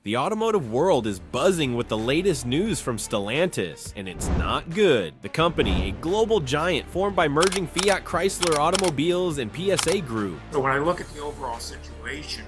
The automotive world is buzzing with the latest news from Stellantis, and it's not good. The company, a global giant formed by merging Fiat Chrysler Automobiles and PSA Group. So when I look at the overall situation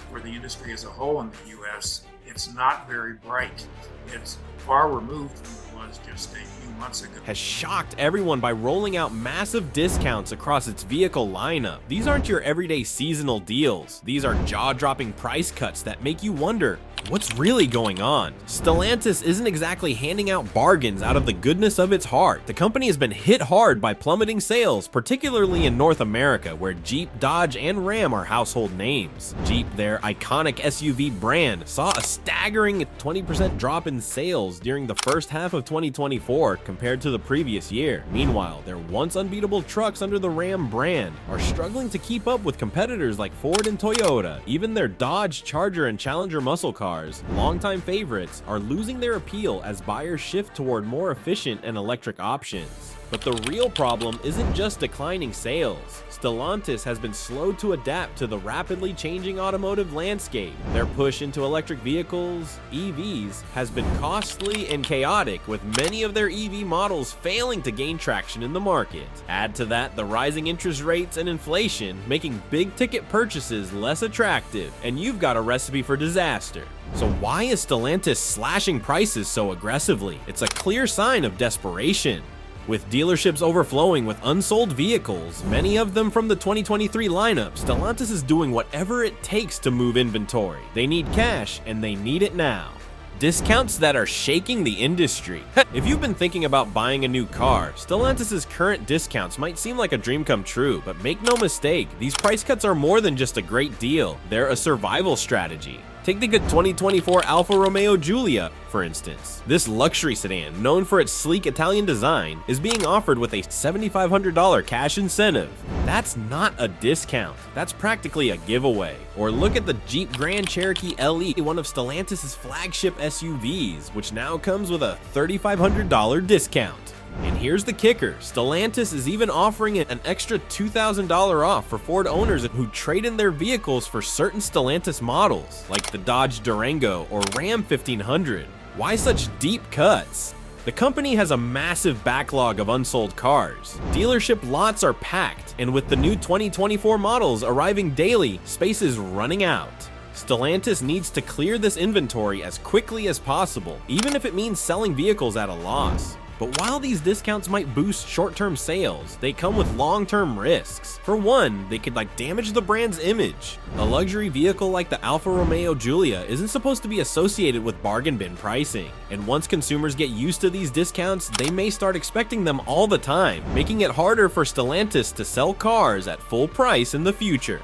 for the industry as a whole in the U.S., it's not very bright. It's far removed from it was just a few months ago. Has shocked everyone by rolling out massive discounts across its vehicle lineup. These aren't your everyday seasonal deals. These are jaw-dropping price cuts that make you wonder, what's really going on? Stellantis isn't exactly handing out bargains out of the goodness of its heart. The company has been hit hard by plummeting sales, particularly in North America, where Jeep, Dodge, and Ram are household names. Jeep, their iconic SUV brand, saw a staggering 20% drop in sales during the first half of 2024 compared to the previous year. Meanwhile, their once unbeatable trucks under the Ram brand are struggling to keep up with competitors like Ford and Toyota. Even their Dodge Charger and Challenger muscle cars, longtime favorites, are losing their appeal as buyers shift toward more efficient and electric options. But the real problem isn't just declining sales. Stellantis has been slow to adapt to the rapidly changing automotive landscape. Their push into electric vehicles, EVs, has been costly and chaotic, with many of their EV models failing to gain traction in the market. Add to that the rising interest rates and inflation, making big-ticket purchases less attractive, and you've got a recipe for disaster. So why is Stellantis slashing prices so aggressively? It's a clear sign of desperation. With dealerships overflowing with unsold vehicles, many of them from the 2023 lineup, Stellantis is doing whatever it takes to move inventory. They need cash, and they need it now. Discounts that are shaking the industry. If you've been thinking about buying a new car, Stellantis' current discounts might seem like a dream come true, but make no mistake, these price cuts are more than just a great deal. They're a survival strategy. Take the 2024 Alfa Romeo Giulia, for instance. This luxury sedan, known for its sleek Italian design, is being offered with a $7,500 cash incentive. That's not a discount. That's practically a giveaway. Or look at the Jeep Grand Cherokee LE, one of Stellantis' flagship SUVs, which now comes with a $3,500 discount. And here's the kicker, Stellantis is even offering an extra $2,000 off for Ford owners who trade in their vehicles for certain Stellantis models, like the Dodge Durango or Ram 1500. Why such deep cuts? The company has a massive backlog of unsold cars. Dealership lots are packed, and with the new 2024 models arriving daily, space is running out. Stellantis needs to clear this inventory as quickly as possible, even if it means selling vehicles at a loss. But while these discounts might boost short-term sales, they come with long-term risks. For one, they could damage the brand's image. A luxury vehicle like the Alfa Romeo Giulia isn't supposed to be associated with bargain bin pricing. And once consumers get used to these discounts, they may start expecting them all the time, making it harder for Stellantis to sell cars at full price in the future.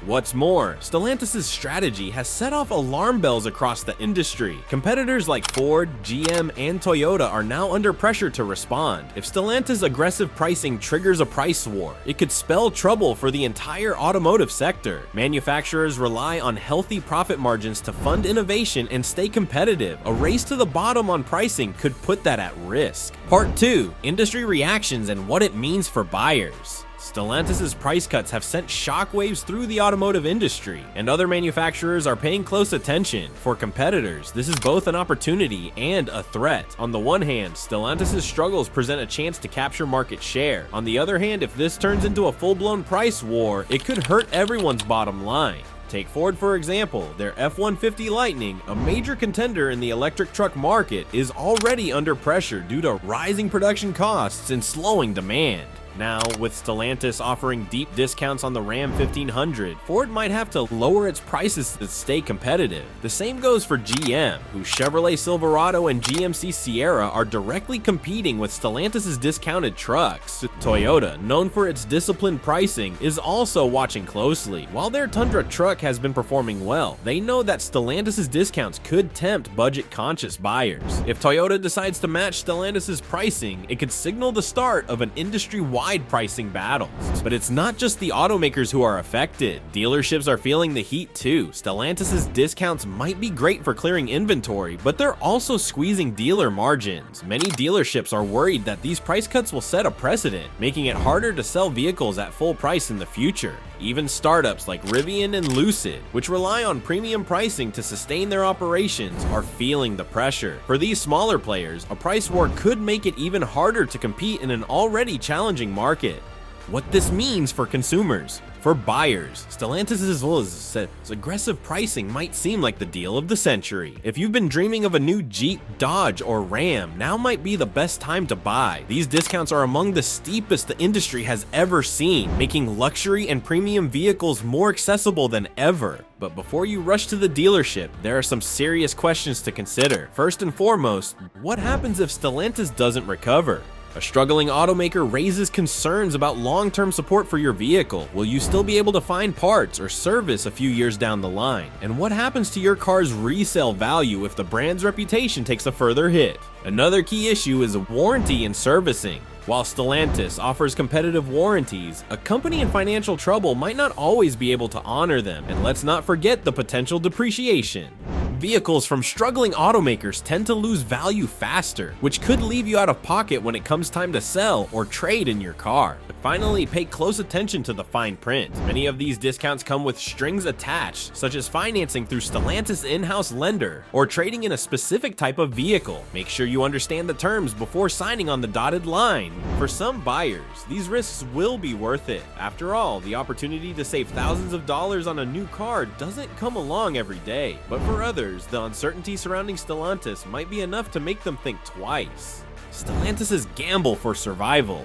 What's more, Stellantis' strategy has set off alarm bells across the industry. Competitors like Ford, GM, and Toyota are now under pressure to respond. If Stellantis' aggressive pricing triggers a price war, it could spell trouble for the entire automotive sector. Manufacturers rely on healthy profit margins to fund innovation and stay competitive. A race to the bottom on pricing could put that at risk. Part 2: Industry reactions and what it means for buyers. Stellantis' price cuts have sent shockwaves through the automotive industry, and other manufacturers are paying close attention. For competitors, this is both an opportunity and a threat. On the one hand, Stellantis' struggles present a chance to capture market share. On the other hand, if this turns into a full-blown price war, it could hurt everyone's bottom line. Take Ford for example, their F-150 Lightning, a major contender in the electric truck market, is already under pressure due to rising production costs and slowing demand. Now, with Stellantis offering deep discounts on the Ram 1500, Ford might have to lower its prices to stay competitive. The same goes for GM, whose Chevrolet Silverado and GMC Sierra are directly competing with Stellantis' discounted trucks. Toyota, known for its disciplined pricing, is also watching closely. While their Tundra truck has been performing well, they know that Stellantis' discounts could tempt budget-conscious buyers. If Toyota decides to match Stellantis' pricing, it could signal the start of an industry-wide pricing battles. But it's not just the automakers who are affected. Dealerships are feeling the heat too. Stellantis' discounts might be great for clearing inventory, but they're also squeezing dealer margins. Many dealerships are worried that these price cuts will set a precedent, making it harder to sell vehicles at full price in the future. Even startups like Rivian and Lucid, which rely on premium pricing to sustain their operations, are feeling the pressure. For these smaller players, a price war could make it even harder to compete in an already challenging market. What this means for consumers. For buyers, Stellantis' aggressive pricing might seem like the deal of the century. If you've been dreaming of a new Jeep, Dodge, or Ram, now might be the best time to buy. These discounts are among the steepest the industry has ever seen, making luxury and premium vehicles more accessible than ever. But before you rush to the dealership, there are some serious questions to consider. First and foremost, what happens if Stellantis doesn't recover? A struggling automaker raises concerns about long-term support for your vehicle. Will you still be able to find parts or service a few years down the line? And what happens to your car's resale value if the brand's reputation takes a further hit? Another key issue is warranty and servicing. While Stellantis offers competitive warranties, a company in financial trouble might not always be able to honor them. And let's not forget the potential depreciation. Vehicles from struggling automakers tend to lose value faster, which could leave you out of pocket when it comes time to sell or trade in your car. But finally, pay close attention to the fine print. Many of these discounts come with strings attached, such as financing through Stellantis in-house lender or trading in a specific type of vehicle. Make sure you understand the terms before signing on the dotted line. For some buyers, these risks will be worth it. After all, the opportunity to save thousands of dollars on a new car doesn't come along every day. But for others, the uncertainty surrounding Stellantis might be enough to make them think twice. Stellantis' gamble for survival.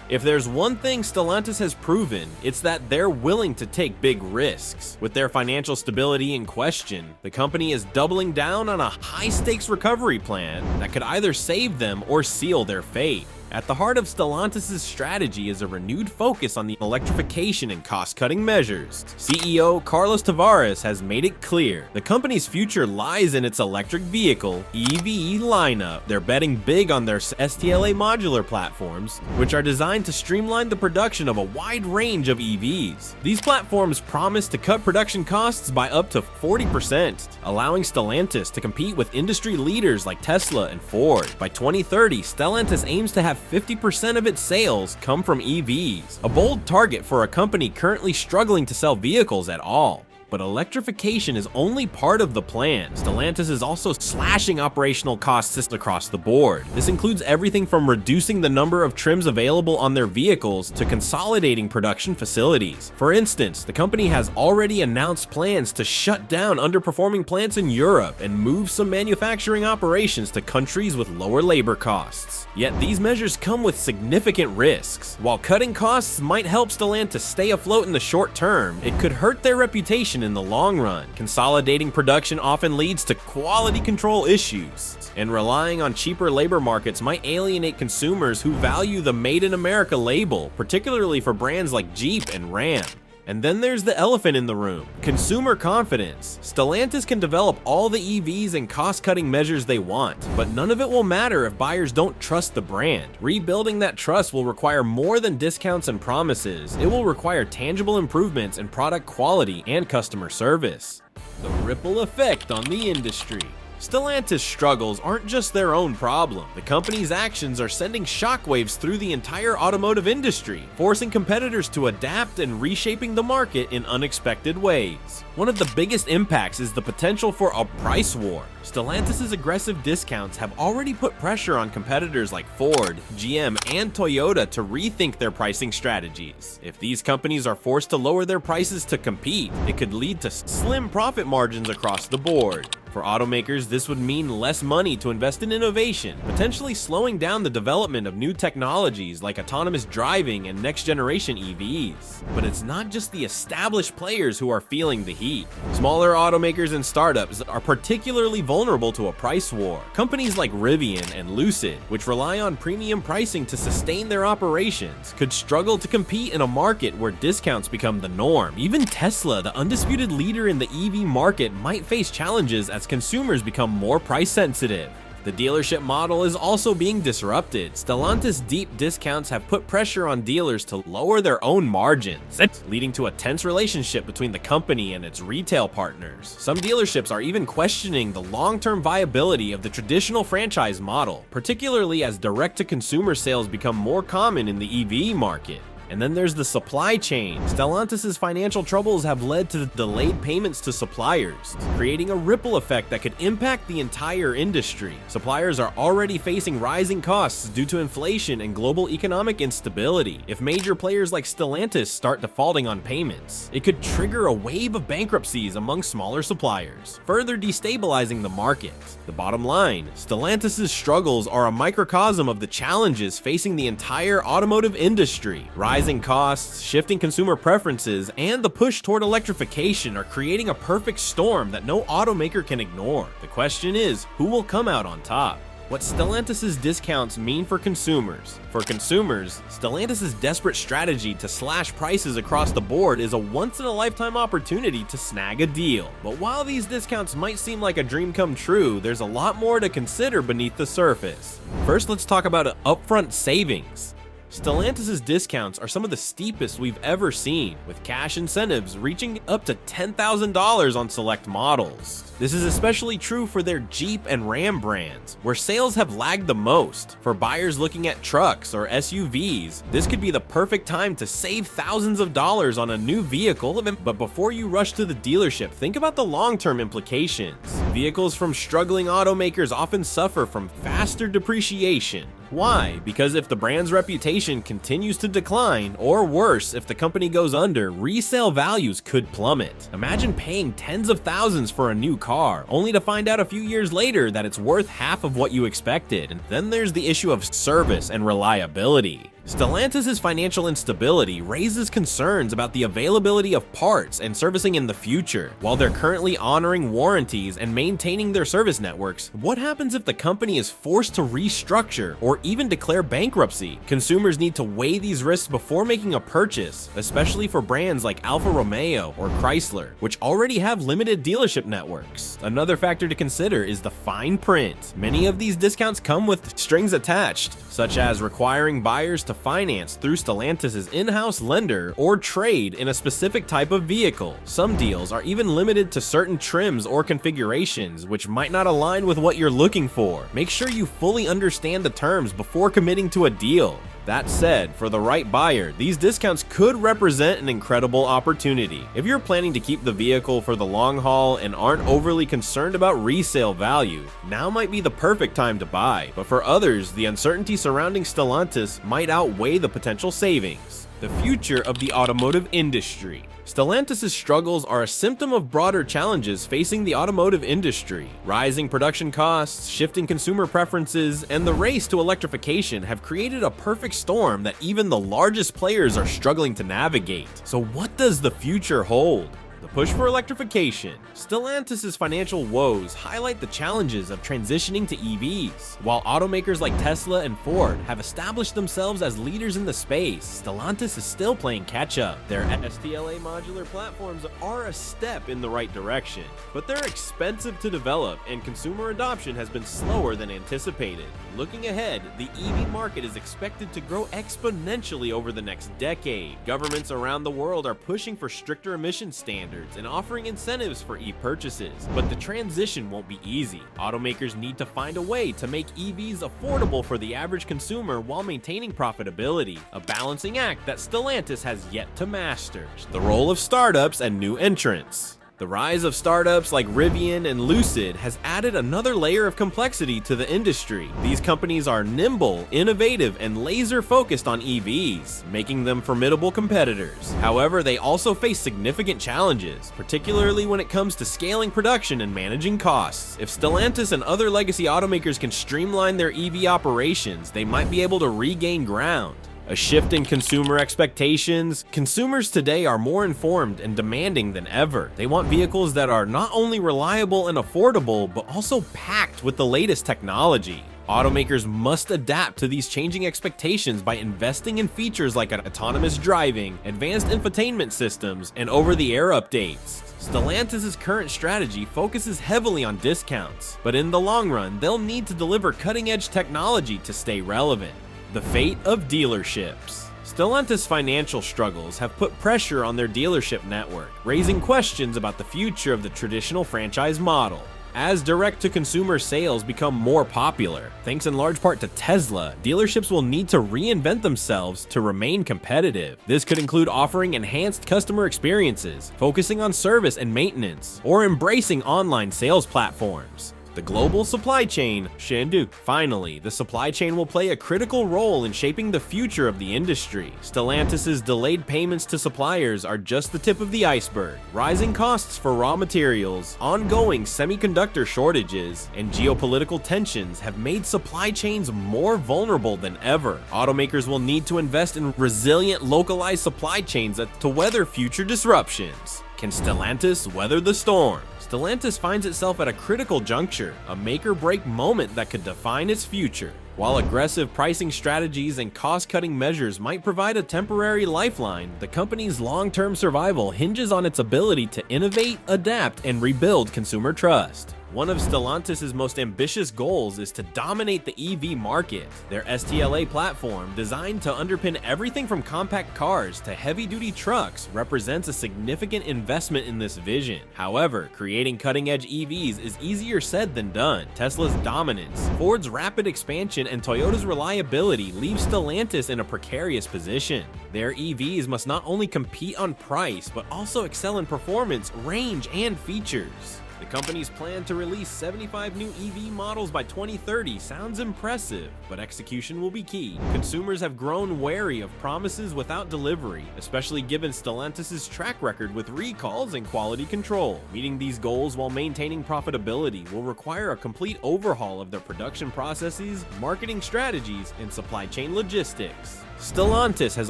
If there's one thing Stellantis has proven, it's that they're willing to take big risks. With their financial stability in question, the company is doubling down on a high-stakes recovery plan that could either save them or seal their fate. At the heart of Stellantis' strategy is a renewed focus on the electrification and cost-cutting measures. CEO Carlos Tavares has made it clear the company's future lies in its electric vehicle (EV) lineup. They're betting big on their STLA modular platforms, which are designed to streamline the production of a wide range of EVs. These platforms promise to cut production costs by up to 40%, allowing Stellantis to compete with industry leaders like Tesla and Ford. By 2030, Stellantis aims to have 50% of its sales come from EVs, a bold target for a company currently struggling to sell vehicles at all. But electrification is only part of the plan. Stellantis is also slashing operational costs across the board. This includes everything from reducing the number of trims available on their vehicles to consolidating production facilities. For instance, the company has already announced plans to shut down underperforming plants in Europe and move some manufacturing operations to countries with lower labor costs. Yet these measures come with significant risks. While cutting costs might help Stellantis stay afloat in the short term, it could hurt their reputation in the long run. Consolidating production often leads to quality control issues, and relying on cheaper labor markets might alienate consumers who value the Made in America label, particularly for brands like Jeep and Ram. And then there's the elephant in the room, consumer confidence. Stellantis can develop all the EVs and cost-cutting measures they want, but none of it will matter if buyers don't trust the brand. Rebuilding that trust will require more than discounts and promises. It will require tangible improvements in product quality and customer service. The ripple effect on the industry. Stellantis' struggles aren't just their own problem. The company's actions are sending shockwaves through the entire automotive industry, forcing competitors to adapt and reshaping the market in unexpected ways. One of the biggest impacts is the potential for a price war. Stellantis' aggressive discounts have already put pressure on competitors like Ford, GM, and Toyota to rethink their pricing strategies. If these companies are forced to lower their prices to compete, it could lead to slim profit margins across the board. For automakers, this would mean less money to invest in innovation, potentially slowing down the development of new technologies like autonomous driving and next-generation EVs. But it's not just the established players who are feeling the heat. Smaller automakers and startups are particularly vulnerable to a price war. Companies like Rivian and Lucid, which rely on premium pricing to sustain their operations, could struggle to compete in a market where discounts become the norm. Even Tesla, the undisputed leader in the EV market, might face challenges as consumers become more price sensitive. The dealership model is also being disrupted. Stellantis' deep discounts have put pressure on dealers to lower their own margins, leading to a tense relationship between the company and its retail partners. Some dealerships are even questioning the long-term viability of the traditional franchise model, particularly as direct-to-consumer sales become more common in the EV market. And then there's the supply chain. Stellantis' financial troubles have led to delayed payments to suppliers, creating a ripple effect that could impact the entire industry. Suppliers are already facing rising costs due to inflation and global economic instability. If major players like Stellantis start defaulting on payments, it could trigger a wave of bankruptcies among smaller suppliers, further destabilizing the market. The bottom line, Stellantis' struggles are a microcosm of the challenges facing the entire automotive industry. Rising costs, shifting consumer preferences, and the push toward electrification are creating a perfect storm that no automaker can ignore. The question is, who will come out on top? What Stellantis' discounts mean for consumers. For consumers, Stellantis' desperate strategy to slash prices across the board is a once-in-a-lifetime opportunity to snag a deal. But while these discounts might seem like a dream come true, there's a lot more to consider beneath the surface. First, let's talk about upfront savings. Stellantis' discounts are some of the steepest we've ever seen, with cash incentives reaching up to $10,000 on select models. This is especially true for their Jeep and Ram brands, where sales have lagged the most. For buyers looking at trucks or SUVs, this could be the perfect time to save thousands of dollars on a new vehicle, but before you rush to the dealership, think about the long-term implications. Vehicles from struggling automakers often suffer from faster depreciation. Why? Because if the brand's reputation continues to decline, or worse, if the company goes under, resale values could plummet. Imagine paying tens of thousands for a new car, only to find out a few years later that it's worth half of what you expected. And then there's the issue of service and reliability. Stellantis' financial instability raises concerns about the availability of parts and servicing in the future. While they're currently honoring warranties and maintaining their service networks, what happens if the company is forced to restructure or even declare bankruptcy? Consumers need to weigh these risks before making a purchase, especially for brands like Alfa Romeo or Chrysler, which already have limited dealership networks. Another factor to consider is the fine print. Many of these discounts come with strings attached, such as requiring buyers to finance through Stellantis' in-house lender or trade in a specific type of vehicle. Some deals are even limited to certain trims or configurations, which might not align with what you're looking for. Make sure you fully understand the terms before committing to a deal. That said, for the right buyer, these discounts could represent an incredible opportunity. If you're planning to keep the vehicle for the long haul and aren't overly concerned about resale value, now might be the perfect time to buy. But for others, the uncertainty surrounding Stellantis might outweigh the potential savings. The future of the automotive industry. Stellantis' struggles are a symptom of broader challenges facing the automotive industry. Rising production costs, shifting consumer preferences, and the race to electrification have created a perfect storm that even the largest players are struggling to navigate. So what does the future hold? The push for electrification. Stellantis' financial woes highlight the challenges of transitioning to EVs. While automakers like Tesla and Ford have established themselves as leaders in the space, Stellantis is still playing catch-up. Their STLA modular platforms are a step in the right direction, but they're expensive to develop and consumer adoption has been slower than anticipated. Looking ahead, the EV market is expected to grow exponentially over the next decade. Governments around the world are pushing for stricter emission standards and offering incentives for e-purchases, but the transition won't be easy. Automakers need to find a way to make EVs affordable for the average consumer while maintaining profitability, a balancing act that Stellantis has yet to master. The role of startups and new entrants. The rise of startups like Rivian and Lucid has added another layer of complexity to the industry. These companies are nimble, innovative, and laser-focused on EVs, making them formidable competitors. However, they also face significant challenges, particularly when it comes to scaling production and managing costs. If Stellantis and other legacy automakers can streamline their EV operations, they might be able to regain ground. A shift in consumer expectations. Consumers today are more informed and demanding than ever. They want vehicles that are not only reliable and affordable, but also packed with the latest technology. Automakers must adapt to these changing expectations by investing in features like autonomous driving, advanced infotainment systems, and over-the-air updates. Stellantis' current strategy focuses heavily on discounts, but in the long run, they'll need to deliver cutting-edge technology to stay relevant. The fate of dealerships. Stellantis' financial struggles have put pressure on their dealership network, raising questions about the future of the traditional franchise model. As direct-to-consumer sales become more popular, thanks in large part to Tesla, dealerships will need to reinvent themselves to remain competitive. This could include offering enhanced customer experiences, focusing on service and maintenance, or embracing online sales platforms. The global supply chain, Shendu. Finally, the supply chain will play a critical role in shaping the future of the industry. Stellantis' delayed payments to suppliers are just the tip of the iceberg. Rising costs for raw materials, ongoing semiconductor shortages, and geopolitical tensions have made supply chains more vulnerable than ever. Automakers will need to invest in resilient, localized supply chains to weather future disruptions. Can Stellantis weather the storm? Stellantis finds itself at a critical juncture, a make-or-break moment that could define its future. While aggressive pricing strategies and cost-cutting measures might provide a temporary lifeline, the company's long-term survival hinges on its ability to innovate, adapt, and rebuild consumer trust. One of Stellantis' most ambitious goals is to dominate the EV market. Their STLA platform, designed to underpin everything from compact cars to heavy-duty trucks, represents a significant investment in this vision. However, creating cutting-edge EVs is easier said than done. Tesla's dominance, Ford's rapid expansion, and Toyota's reliability leave Stellantis in a precarious position. Their EVs must not only compete on price, but also excel in performance, range, and features. The company's plan to release 75 new EV models by 2030 sounds impressive, but execution will be key. Consumers have grown wary of promises without delivery, especially given Stellantis' track record with recalls and quality control. Meeting these goals while maintaining profitability will require a complete overhaul of their production processes, marketing strategies, and supply chain logistics. Stellantis has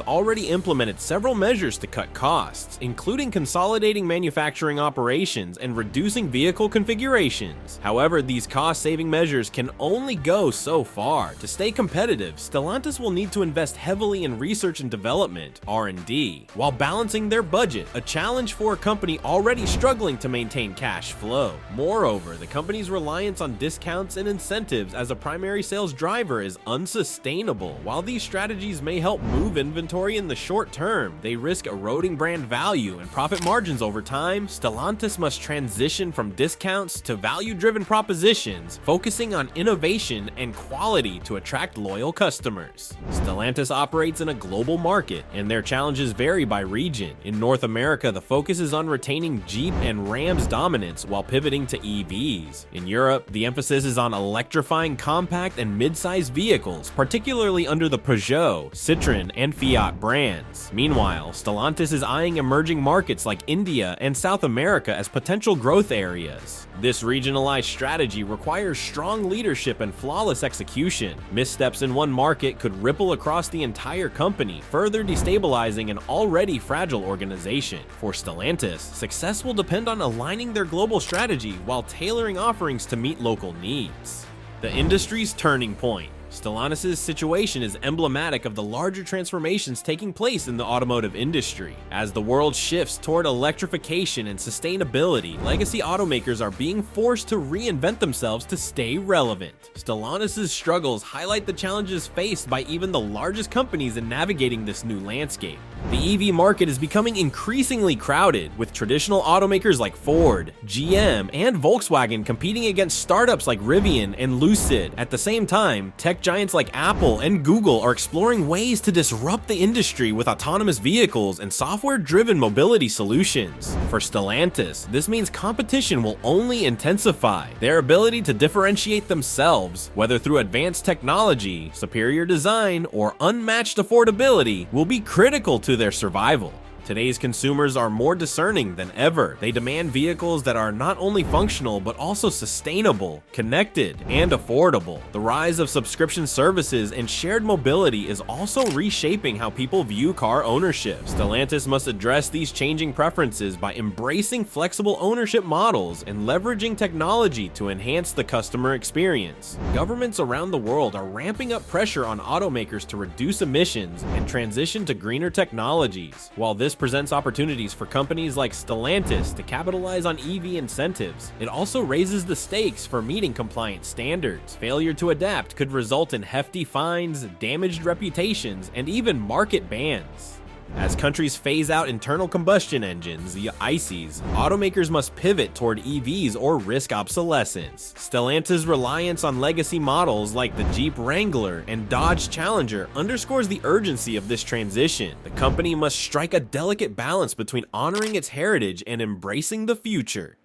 already implemented several measures to cut costs, including consolidating manufacturing operations and reducing vehicle configurations. However, these cost-saving measures can only go so far. To stay competitive, Stellantis will need to invest heavily in research and development, R&D, while balancing their budget, a challenge for a company already struggling to maintain cash flow. Moreover, the company's reliance on discounts and incentives as a primary sales driver is unsustainable. While these strategies may help move inventory in the short term, they risk eroding brand value and profit margins over time. Stellantis must transition from discounts to value-driven propositions, focusing on innovation and quality to attract loyal customers. Stellantis operates in a global market, and their challenges vary by region. In North America, the focus is on retaining Jeep and Ram's dominance while pivoting to EVs. In Europe, the emphasis is on electrifying compact and mid-size vehicles, particularly under the Peugeot, Citroën, and Fiat brands. Meanwhile, Stellantis is eyeing emerging markets like India and South America as potential growth areas. This regionalized strategy requires strong leadership and flawless execution. Missteps in one market could ripple across the entire company, further destabilizing an already fragile organization. For Stellantis, success will depend on aligning their global strategy while tailoring offerings to meet local needs. The industry's turning point. Stellantis' situation is emblematic of the larger transformations taking place in the automotive industry. As the world shifts toward electrification and sustainability, legacy automakers are being forced to reinvent themselves to stay relevant. Stellantis' struggles highlight the challenges faced by even the largest companies in navigating this new landscape. The EV market is becoming increasingly crowded, with traditional automakers like Ford, GM, and Volkswagen competing against startups like Rivian and Lucid. At the same time, tech giants like Apple and Google are exploring ways to disrupt the industry with autonomous vehicles and software-driven mobility solutions. For Stellantis, this means competition will only intensify. Their ability to differentiate themselves, whether through advanced technology, superior design, or unmatched affordability, will be critical to their survival. Today's consumers are more discerning than ever. They demand vehicles that are not only functional, but also sustainable, connected, and affordable. The rise of subscription services and shared mobility is also reshaping how people view car ownership. Stellantis must address these changing preferences by embracing flexible ownership models and leveraging technology to enhance the customer experience. Governments around the world are ramping up pressure on automakers to reduce emissions and transition to greener technologies. While this presents opportunities for companies like Stellantis to capitalize on EV incentives, it also raises the stakes for meeting compliance standards. Failure to adapt could result in hefty fines, damaged reputations, and even market bans. As countries phase out internal combustion engines, the ICEs, automakers must pivot toward EVs or risk obsolescence. Stellantis' reliance on legacy models like the Jeep Wrangler and Dodge Challenger underscores the urgency of this transition. The company must strike a delicate balance between honoring its heritage and embracing the future.